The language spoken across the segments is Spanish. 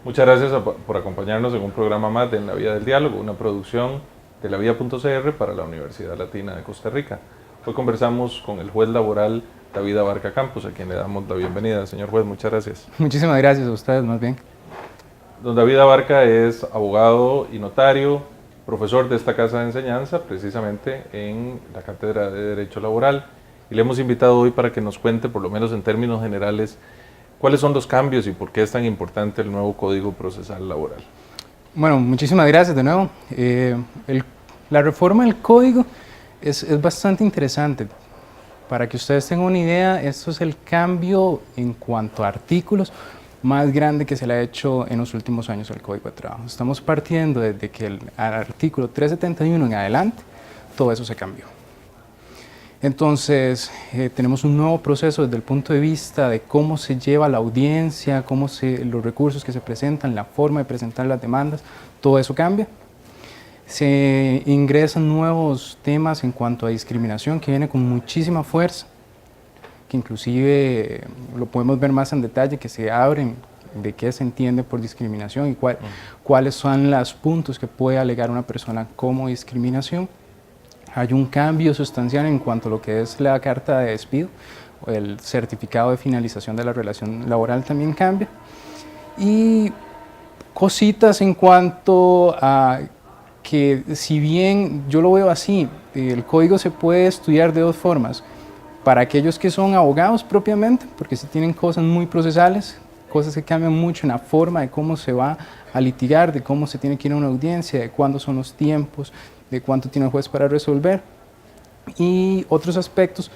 Muchas gracias por acompañarnos en un programa más de En la Vía del Diálogo, una producción de la Vía.cr para la Universidad Latina de Costa Rica. Hoy conversamos con el juez laboral David Abarca Campos, a quien le damos la bienvenida. Señor juez, muchas gracias. Muchísimas gracias a ustedes, más bien. Don David Abarca es abogado y notario, profesor de esta casa de enseñanza, precisamente en la Cátedra de Derecho Laboral. Y le hemos invitado hoy para que nos cuente, por lo menos en términos generales, cuáles son los cambios y por qué es tan importante el nuevo Código Procesal Laboral. Bueno, muchísimas gracias de nuevo. La reforma del código es bastante interesante. Para que ustedes tengan una idea, esto es el cambio en cuanto a artículos más grande que se le ha hecho en los últimos años al Código de Trabajo. Estamos partiendo desde que el artículo 371 en adelante, todo eso se cambió. Entonces, tenemos un nuevo proceso desde el punto de vista de cómo se lleva la audiencia, los recursos que se presentan, la forma de presentar las demandas, todo eso cambia. Se ingresan nuevos temas en cuanto a discriminación que viene con muchísima fuerza, que inclusive lo podemos ver más en detalle, que se abren de qué se entiende por discriminación y cuáles son los puntos que puede alegar una persona como discriminación. Hay un cambio sustancial en cuanto a lo que es la carta de despido, o el certificado de finalización de la relación laboral también cambia. Y cositas en cuanto a que, si bien yo lo veo así, el código se puede estudiar de dos formas. Para aquellos que son abogados propiamente, porque si tienen cosas muy procesales, cosas que cambian mucho en la forma de cómo se va a litigar, de cómo se tiene que ir a una audiencia, de cuándo son los tiempos, de cuánto tiene el juez para resolver, y otros aspectos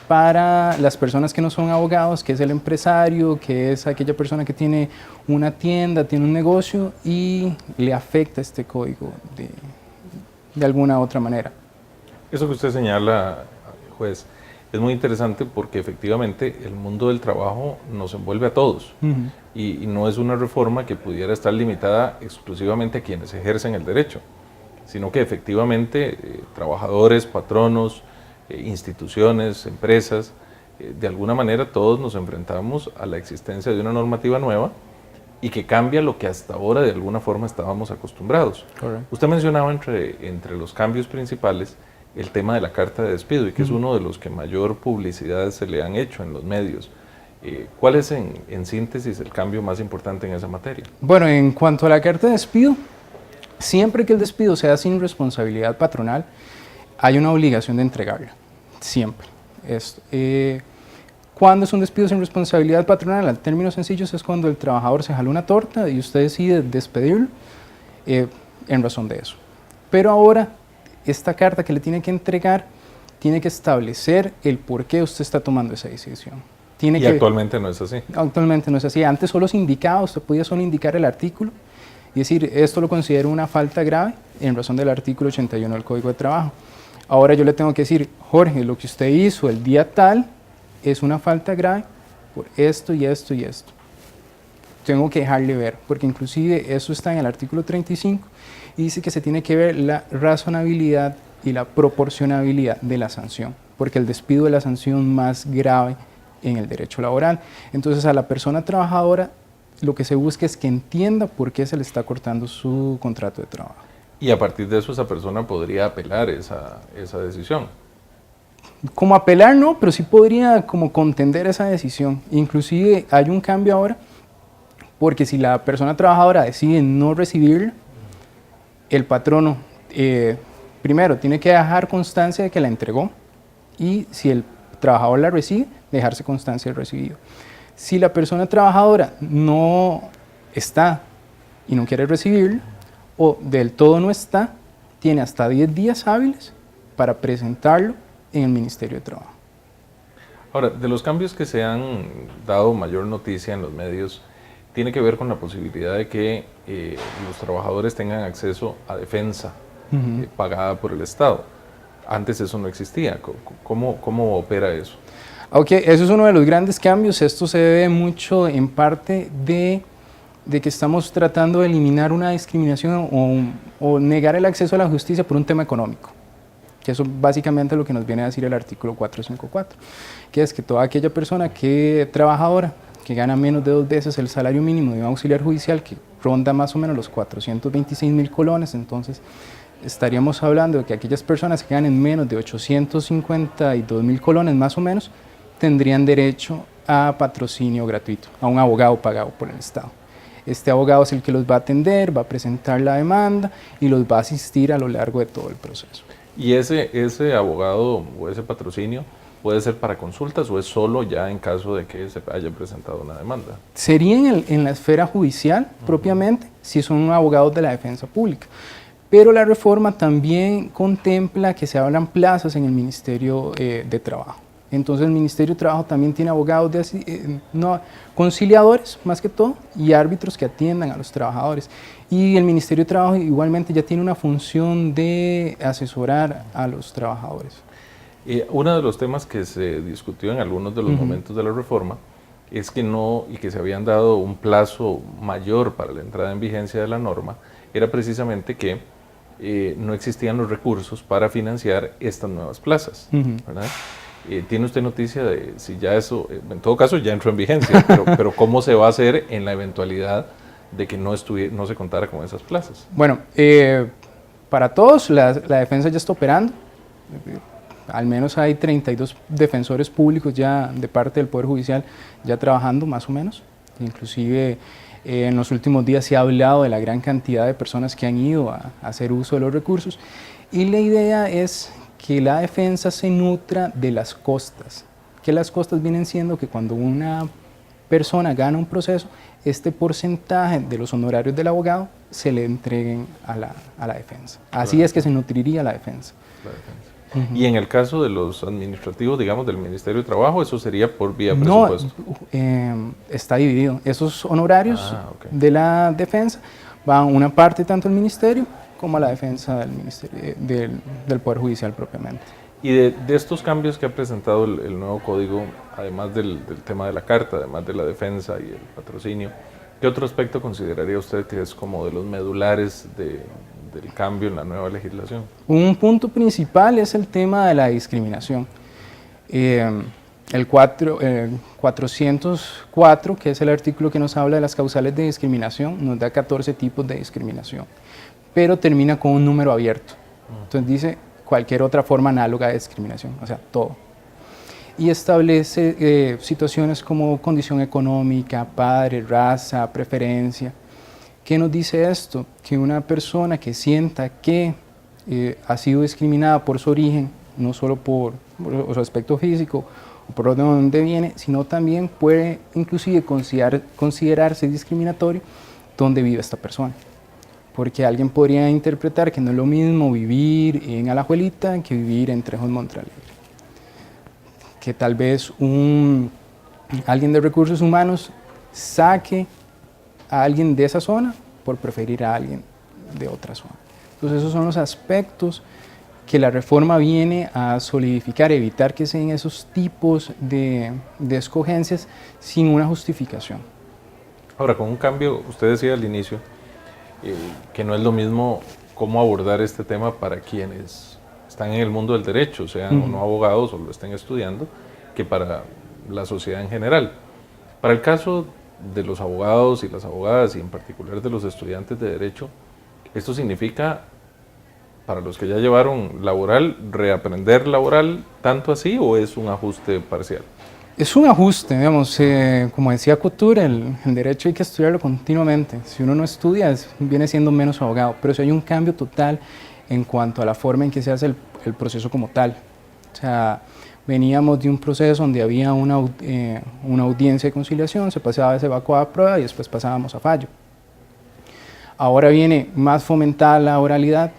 para las personas que no son abogados, que es el empresario, que es aquella persona que tiene una tienda, tiene un negocio y le afecta este código de alguna otra manera. Eso que usted señala, juez, es muy interesante porque efectivamente el mundo del trabajo nos envuelve a todos y no es una reforma que pudiera estar limitada exclusivamente a quienes ejercen el derecho, sino que efectivamente trabajadores, patronos, instituciones, empresas, de alguna manera todos nos enfrentamos a la existencia de una normativa nueva y que cambia lo que hasta ahora de alguna forma estábamos acostumbrados. Correcto. Usted mencionaba entre los cambios principales el tema de la carta de despido y que es uno de los que mayor publicidad se le han hecho en los medios. ¿Cuál es en síntesis el cambio más importante en esa materia? Bueno, en cuanto a la carta de despido, siempre que el despido sea sin responsabilidad patronal, hay una obligación de entregarla, siempre. ¿Cuándo es un despido sin responsabilidad patronal? En términos sencillos es cuando el trabajador se jala una torta y usted decide despedirlo en razón de eso. Pero ahora, esta carta que le tiene que entregar tiene que establecer el por qué usted está tomando esa decisión. Actualmente no es así. Actualmente no es así. Antes solo se indicaba, usted podía solo indicar el artículo y decir, esto lo considero una falta grave en razón del artículo 81 del Código de Trabajo. Ahora yo le tengo que decir, Jorge, lo que usted hizo el día tal es una falta grave por esto y esto y esto. Tengo que dejarle ver, porque inclusive eso está en el artículo 35 y dice que se tiene que ver la razonabilidad y la proporcionabilidad de la sanción, porque el despido es la sanción más grave en el derecho laboral. Entonces a la persona trabajadora lo que se busca es que entienda por qué se le está cortando su contrato de trabajo. Y a partir de eso esa persona podría apelar esa decisión. Como apelar no, pero sí podría como contender esa decisión. Inclusive hay un cambio ahora, porque si la persona trabajadora decide no recibirla, el patrono primero tiene que dejar constancia de que la entregó y si el trabajador la recibe, dejarse constancia del recibido. Si la persona trabajadora no está y no quiere recibirla, o del todo no está, tiene hasta 10 días hábiles para presentarlo en el Ministerio de Trabajo. Ahora, de los cambios que se han dado mayor noticia en los medios, tiene que ver con la posibilidad de que los trabajadores tengan acceso a defensa pagada por el Estado. Antes eso no existía. ¿Cómo opera eso? Ok, eso es uno de los grandes cambios. Esto se debe mucho en parte de que estamos tratando de eliminar una discriminación o negar el acceso a la justicia por un tema económico. Que eso básicamente es lo que nos viene a decir el artículo 454, que es que toda aquella persona trabajadora que gana menos de 2 veces el salario mínimo de un auxiliar judicial, que ronda más o menos los 426.000 colones, entonces estaríamos hablando de que aquellas personas que ganen menos de 852.000 colones más o menos, tendrían derecho a patrocinio gratuito, a un abogado pagado por el Estado. Este abogado es el que los va a atender, va a presentar la demanda y los va a asistir a lo largo de todo el proceso. ¿Y ese abogado o ese patrocinio puede ser para consultas o es solo ya en caso de que se haya presentado una demanda? Sería en la esfera judicial propiamente, si son abogados de la defensa pública. Pero la reforma también contempla que se abran plazas en el Ministerio de Trabajo. Entonces el Ministerio de Trabajo también tiene abogados conciliadores más que todo y árbitros que atiendan a los trabajadores. Y el Ministerio de Trabajo igualmente ya tiene una función de asesorar a los trabajadores. Uno de los temas que se discutió en algunos de los momentos de la reforma es que que se habían dado un plazo mayor para la entrada en vigencia de la norma, era precisamente que no existían los recursos para financiar estas nuevas plazas, ¿verdad? ¿Tiene usted noticia de si ya eso, en todo caso ya entró en vigencia, pero cómo se va a hacer en la eventualidad de que no se contara con esas plazas? Bueno, para todos la defensa ya está operando. Al menos hay 32 defensores públicos ya de parte del Poder Judicial ya trabajando más o menos. Inclusive en los últimos días se ha hablado de la gran cantidad de personas que han ido a hacer uso de los recursos. Y la idea es que la defensa se nutra de las costas. Que las costas vienen siendo que cuando una persona gana un proceso, este porcentaje de los honorarios del abogado se le entreguen a la defensa. Así es que se nutriría la defensa. Y en el caso de los administrativos, digamos, del Ministerio de Trabajo, ¿eso sería por vía presupuesto? No, está dividido. Esos honorarios de la defensa van una parte tanto al Ministerio como a la defensa del Ministerio, del Poder Judicial propiamente. Y de estos cambios que ha presentado el nuevo código, además del tema de la carta, además de la defensa y el patrocinio, ¿qué otro aspecto consideraría usted que es como de los medulares del cambio en la nueva legislación? Un punto principal es el tema de la discriminación. El 404, que es el artículo que nos habla de las causales de discriminación, nos da 14 tipos de discriminación, pero termina con un número abierto. Entonces dice cualquier otra forma análoga de discriminación, o sea, todo. Y establece situaciones como condición económica, padre, raza, preferencia. ¿Qué nos dice esto? Que una persona que sienta que ha sido discriminada por su origen, no solo por su aspecto físico o por dónde viene, sino también puede inclusive considerarse discriminatorio donde vive esta persona. Porque alguien podría interpretar que no es lo mismo vivir en Alajuelita que vivir en Trejos Montealegre. Que tal vez alguien de recursos humanos saque a alguien de esa zona por preferir a alguien de otra zona. Entonces esos son los aspectos que la reforma viene a solidificar, evitar que sean esos tipos de escogencias sin una justificación. Ahora, con un cambio, usted decía al inicio que no es lo mismo cómo abordar este tema para quienes están en el mundo del derecho, sean o no abogados o lo estén estudiando, que para la sociedad en general. Para el caso de los abogados y las abogadas y en particular de los estudiantes de derecho, ¿esto significa, para los que ya llevaron laboral, reaprender laboral tanto así o es un ajuste parcial? Es un ajuste, digamos, como decía Couture, el derecho hay que estudiarlo continuamente. Si uno no estudia, viene siendo menos abogado, pero si hay un cambio total en cuanto a la forma en que se hace el proceso como tal. O sea, veníamos de un proceso donde había una audiencia de conciliación, se pasaba, se evacuaba a prueba y después pasábamos a fallo. Ahora viene más fomentada la oralidad,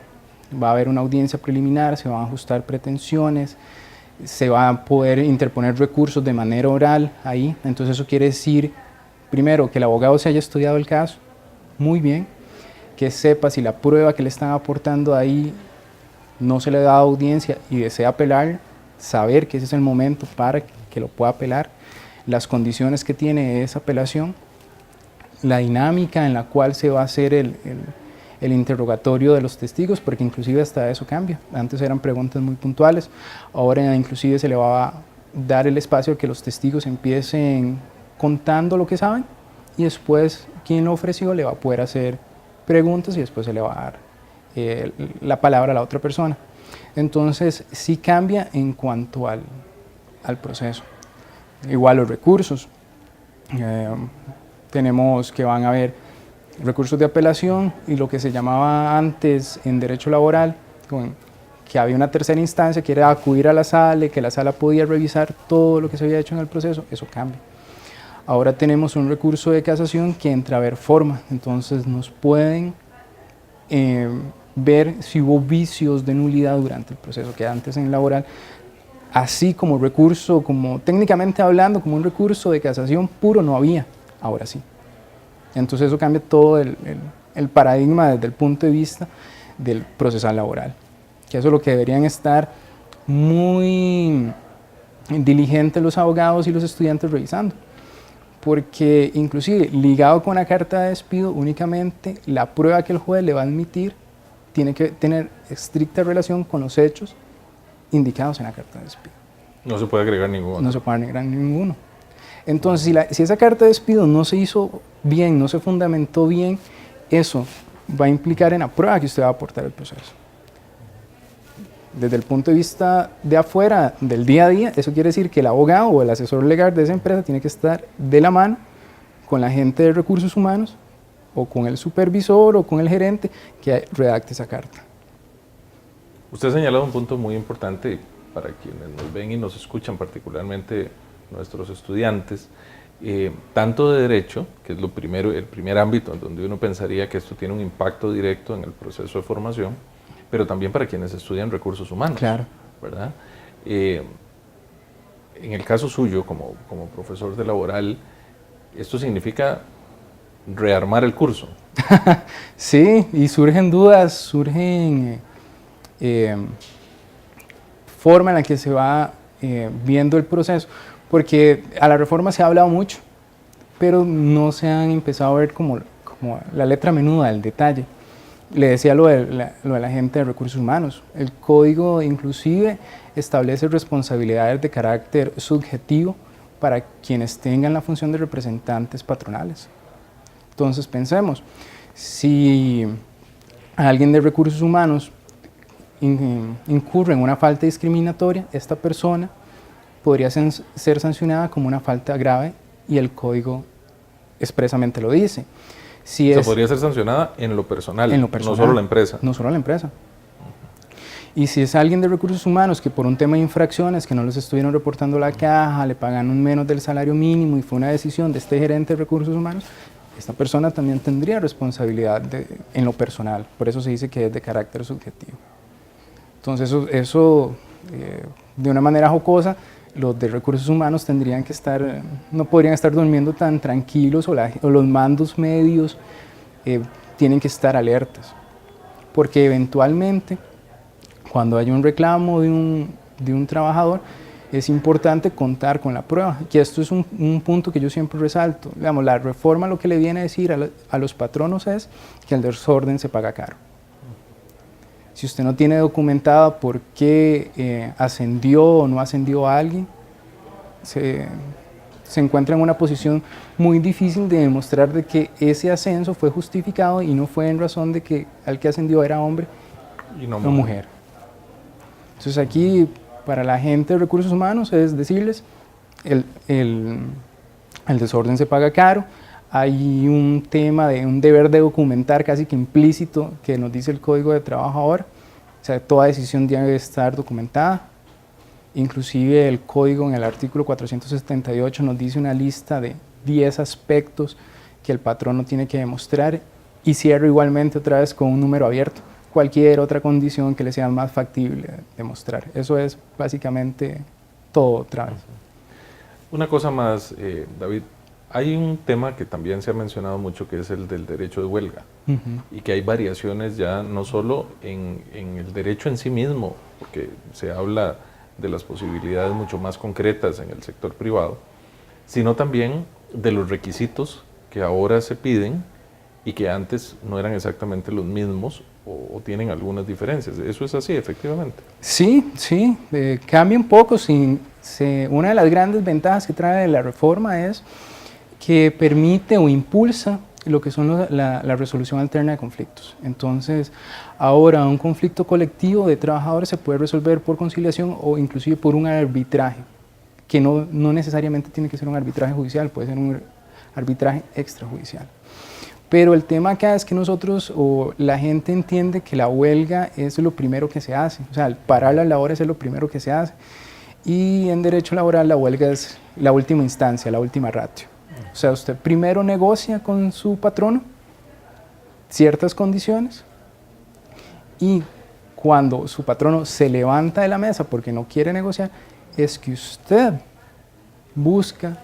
va a haber una audiencia preliminar, se van a ajustar pretensiones, se va a poder interponer recursos de manera oral ahí. Entonces eso quiere decir, primero, que el abogado se haya estudiado el caso muy bien, que sepa si la prueba que le están aportando ahí no se le da audiencia y desea apelar, saber que ese es el momento para que lo pueda apelar, las condiciones que tiene esa apelación, la dinámica en la cual se va a hacer el interrogatorio de los testigos, porque inclusive hasta eso cambia. Antes eran preguntas muy puntuales, ahora inclusive se le va a dar el espacio a que los testigos empiecen contando lo que saben y después quien lo ofreció le va a poder hacer preguntas y después se le va a dar la palabra a la otra persona. Entonces sí cambia en cuanto al proceso. Igual los recursos. Tenemos que van a haber recursos de apelación y lo que se llamaba antes en derecho laboral, que había una tercera instancia que era acudir a la sala y que la sala podía revisar todo lo que se había hecho en el proceso. Eso cambia. Ahora tenemos un recurso de casación que entra a ver forma, entonces nos pueden ver si hubo vicios de nulidad durante el proceso, que antes en laboral, así como recurso, como técnicamente hablando, como un recurso de casación puro no había, ahora sí. Entonces eso cambia todo el paradigma desde el punto de vista del procesal laboral, que eso es lo que deberían estar muy diligentes los abogados y los estudiantes revisando, porque inclusive ligado con la carta de despido, únicamente la prueba que el juez le va a admitir tiene que tener estricta relación con los hechos indicados en la carta de despido. No se puede agregar ninguno. No se puede agregar ninguno. Entonces, si esa carta de despido no se hizo bien, no se fundamentó bien, eso va a implicar en la prueba que usted va a aportar al proceso. Desde el punto de vista de afuera, del día a día, eso quiere decir que el abogado o el asesor legal de esa empresa tiene que estar de la mano con la gente de recursos humanos o con el supervisor o con el gerente que redacte esa carta. Usted ha señalado un punto muy importante para quienes nos ven y nos escuchan, particularmente nuestros estudiantes, tanto de derecho, que es el primer ámbito en donde uno pensaría que esto tiene un impacto directo en el proceso de formación, pero también para quienes estudian recursos humanos, claro, ¿verdad? En el caso suyo, como profesor de laboral, esto significa rearmar el curso. Sí, y surgen dudas, surgen forma en la que se va viendo el proceso, porque a la reforma se ha hablado mucho, pero no se han empezado a ver como la letra menuda, el detalle. Le decía lo de la gente de recursos humanos. El código inclusive establece responsabilidades de carácter subjetivo para quienes tengan la función de representantes patronales. Entonces pensemos, si alguien de recursos humanos incurre en una falta discriminatoria, esta persona podría ser sancionada como una falta grave y el código expresamente lo dice. Si podría ser sancionada en lo personal, no solo la empresa. No solo la empresa. Y si es alguien de recursos humanos que por un tema de infracciones, que no les estuvieron reportando la caja, le pagan un menos del salario mínimo y fue una decisión de este gerente de recursos humanos, esta persona también tendría responsabilidad en lo personal. Por eso se dice que es de carácter subjetivo. Entonces eso de una manera jocosa, los de recursos humanos tendrían que no podrían estar durmiendo tan tranquilos o los mandos medios tienen que estar alertas. Porque eventualmente, cuando hay un reclamo de un trabajador, es importante contar con la prueba. Y esto es un punto que yo siempre resalto. Digamos, la reforma lo que le viene a decir a los patronos es que el desorden se paga caro. Si usted no tiene documentado por qué ascendió o no ascendió a alguien, se encuentra en una posición muy difícil de demostrar de que ese ascenso fue justificado y no fue en razón de que al que ascendió era hombre y no mujer. Entonces aquí, para la gente de recursos humanos, es decirles, el desorden se paga caro. Hay un tema de un deber de documentar casi que implícito que nos dice el Código de Trabajo ahora. O sea, toda decisión debe estar documentada. Inclusive el Código en el artículo 478 nos dice una lista de 10 aspectos que el patrono tiene que demostrar y cierra igualmente otra vez con un número abierto. Cualquier otra condición que le sea más factible demostrar. Eso es básicamente todo otra vez. Una cosa más, David. Hay un tema que también se ha mencionado mucho, que es el del derecho de huelga, y que hay variaciones ya no solo en el derecho en sí mismo, porque se habla de las posibilidades mucho más concretas en el sector privado, sino también de los requisitos que ahora se piden y que antes no eran exactamente los mismos o tienen algunas diferencias. ¿Eso es así, efectivamente? Sí, cambia un poco. Una de las grandes ventajas que trae la reforma es que permite o impulsa lo que son la resolución alterna de conflictos. Entonces, ahora un conflicto colectivo de trabajadores se puede resolver por conciliación o inclusive por un arbitraje, que no necesariamente tiene que ser un arbitraje judicial, puede ser un arbitraje extrajudicial. Pero el tema acá es que nosotros, o la gente entiende que la huelga es lo primero que se hace, o sea, el parar las labores es lo primero que se hace, y en derecho laboral la huelga es la última instancia, la última ratio. O sea, usted primero negocia con su patrono ciertas condiciones y cuando su patrono se levanta de la mesa porque no quiere negociar, es que usted busca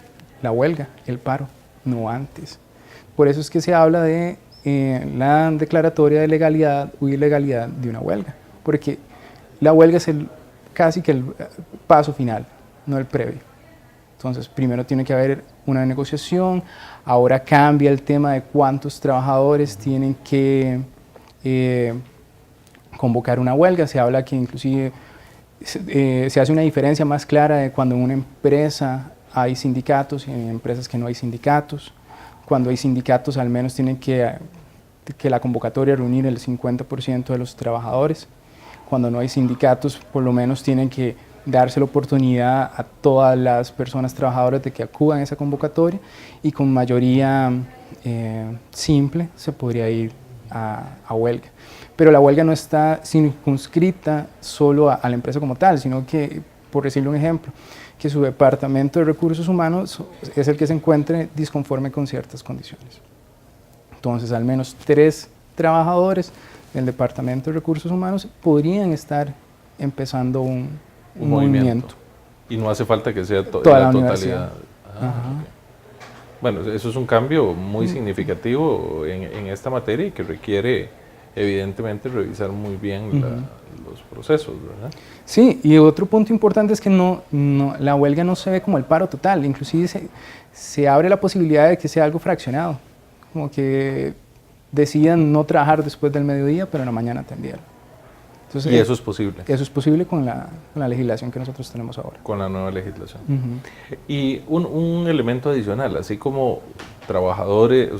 la huelga, el paro, no antes. Por eso es que se habla de la declaratoria de legalidad o ilegalidad de una huelga, porque la huelga es casi que el paso final, no el previo. Entonces, primero tiene que haber una negociación, ahora cambia el tema de cuántos trabajadores tienen que convocar una huelga, se habla que inclusive se hace una diferencia más clara de cuando en una empresa hay sindicatos y en empresas que no hay sindicatos. Cuando hay sindicatos al menos tienen que la convocatoria reunir el 50% de los trabajadores. Cuando no hay sindicatos por lo menos tienen que darse la oportunidad a todas las personas trabajadoras de que acudan a esa convocatoria y con mayoría simple se podría ir a huelga. Pero la huelga no está circunscrita solo a la empresa como tal, sino que, por decirle un ejemplo, que su departamento de recursos humanos es el que se encuentre disconforme con ciertas condiciones. Entonces, al menos 3 trabajadores del departamento de recursos humanos podrían estar empezando un movimiento. Y no hace falta que sea toda la totalidad. Okay. Bueno, eso es un cambio muy significativo en esta materia y que requiere evidentemente revisar muy bien los procesos, ¿verdad? Sí, y otro punto importante es que la huelga no se ve como el paro total, inclusive se abre la posibilidad de que sea algo fraccionado, como que decidan no trabajar después del mediodía, pero en la mañana atendieron. Entonces, y eso es posible. Eso es posible con la legislación que nosotros tenemos ahora. Con la nueva legislación. Y un elemento adicional, así como trabajadores,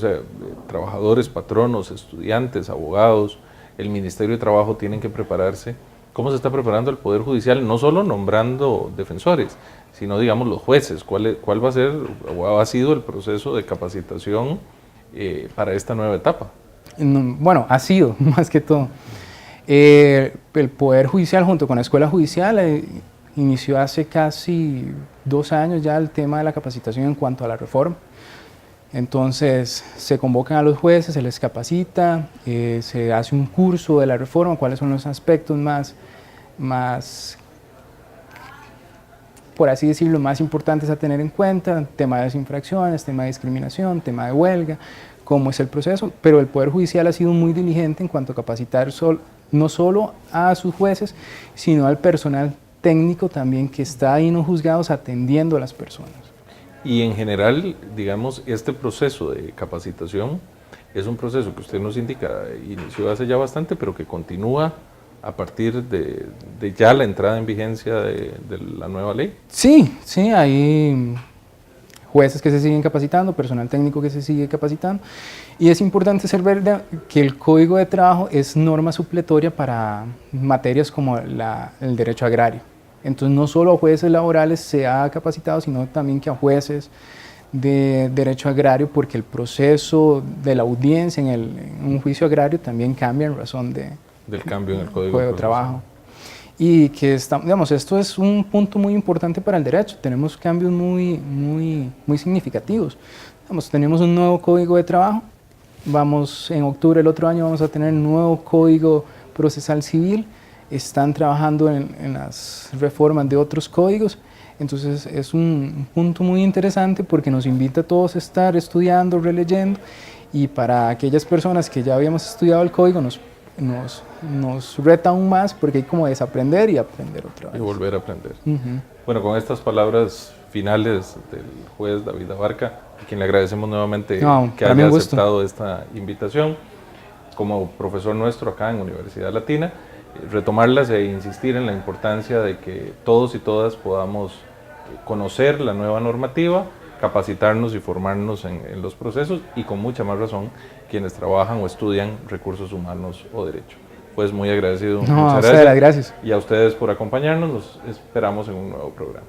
patronos, estudiantes, abogados, el Ministerio de Trabajo tienen que prepararse. ¿Cómo se está preparando el Poder Judicial? No solo nombrando defensores, sino, digamos, los jueces. ¿Cuál va a ser o ha sido el proceso de capacitación para esta nueva etapa? Bueno, ha sido, más que todo. El Poder Judicial junto con la Escuela Judicial inició hace casi 2 años ya el tema de la capacitación en cuanto a la reforma. Entonces se convocan a los jueces, se les capacita, se hace un curso de la reforma, cuáles son los aspectos más, por así decirlo, más importantes a tener en cuenta, tema de las infracciones, tema de discriminación, tema de huelga, cómo es el proceso, pero el Poder Judicial ha sido muy diligente en cuanto a capacitar no solo a sus jueces, sino al personal técnico también que está ahí en los juzgados atendiendo a las personas. Y en general, digamos, este proceso de capacitación es un proceso que usted nos indica, inició hace ya bastante, pero que continúa a partir de ya la entrada en vigencia de la nueva ley. Sí, hay jueces que se siguen capacitando, personal técnico que se sigue capacitando, y es importante ser verdad que el Código de Trabajo es norma supletoria para materias como el derecho agrario. Entonces no solo a jueces laborales se ha capacitado, sino también que a jueces de derecho agrario, porque el proceso de la audiencia en un juicio agrario también cambia en razón del cambio en el Código de Trabajo. Y que digamos, esto es un punto muy importante para el derecho, tenemos cambios muy significativos. Digamos, tenemos un nuevo Código de Trabajo, en octubre del otro año vamos a tener un nuevo Código Procesal Civil, están trabajando en las reformas de otros códigos, entonces es un punto muy interesante porque nos invita a todos a estar estudiando, releyendo, y para aquellas personas que ya habíamos estudiado el código nos reta aún más porque hay como desaprender y aprender otra vez. Y volver a aprender. Bueno, con estas palabras finales del juez David Abarca, a quien le agradecemos nuevamente que haya aceptado esta invitación como profesor nuestro acá en Universidad Latina, retomarlas e insistir en la importancia de que todos y todas podamos conocer la nueva normativa capacitarnos y formarnos en los procesos, y con mucha más razón quienes trabajan o estudian recursos humanos o derecho. Pues muy agradecido. No, muchas gracias. gracias. Y a ustedes por acompañarnos. Nos esperamos en un nuevo programa.